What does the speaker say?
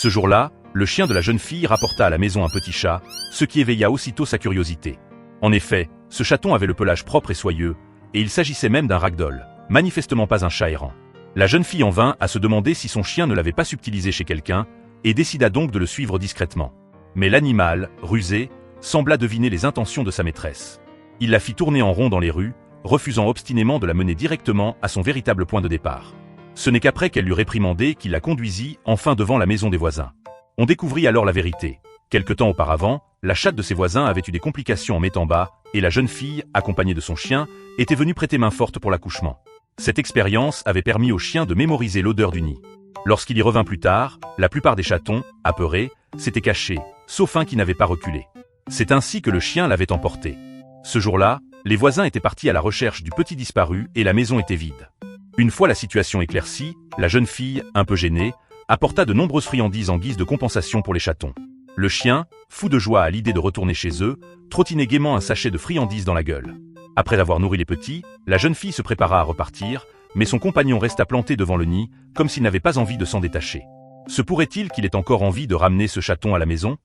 Ce jour-là, le chien de la jeune fille rapporta à la maison un petit chat, ce qui éveilla aussitôt sa curiosité. En effet, ce chaton avait le pelage propre et soyeux, et il s'agissait même d'un ragdoll, manifestement pas un chat errant. La jeune fille en vint à se demander si son chien ne l'avait pas subtilisé chez quelqu'un, et décida donc de le suivre discrètement. Mais l'animal, rusé, sembla deviner les intentions de sa maîtresse. Il la fit tourner en rond dans les rues, refusant obstinément de la mener directement à son véritable point de départ. Ce n'est qu'après qu'elle l'eut réprimandé qu'il la conduisit enfin devant la maison des voisins. On découvrit alors la vérité. Quelque temps auparavant, la chatte de ses voisins avait eu des complications en mettant bas, et la jeune fille, accompagnée de son chien, était venue prêter main forte pour l'accouchement. Cette expérience avait permis au chien de mémoriser l'odeur du nid. Lorsqu'il y revint plus tard, la plupart des chatons, apeurés, s'étaient cachés, sauf un qui n'avait pas reculé. C'est ainsi que le chien l'avait emporté. Ce jour-là, les voisins étaient partis à la recherche du petit disparu et la maison était vide. Une fois la situation éclaircie, la jeune fille, un peu gênée, apporta de nombreuses friandises en guise de compensation pour les chatons. Le chien, fou de joie à l'idée de retourner chez eux, trottinait gaiement un sachet de friandises dans la gueule. Après avoir nourri les petits, la jeune fille se prépara à repartir, mais son compagnon resta planté devant le nid, comme s'il n'avait pas envie de s'en détacher. Se pourrait-il qu'il ait encore envie de ramener ce chaton à la maison ?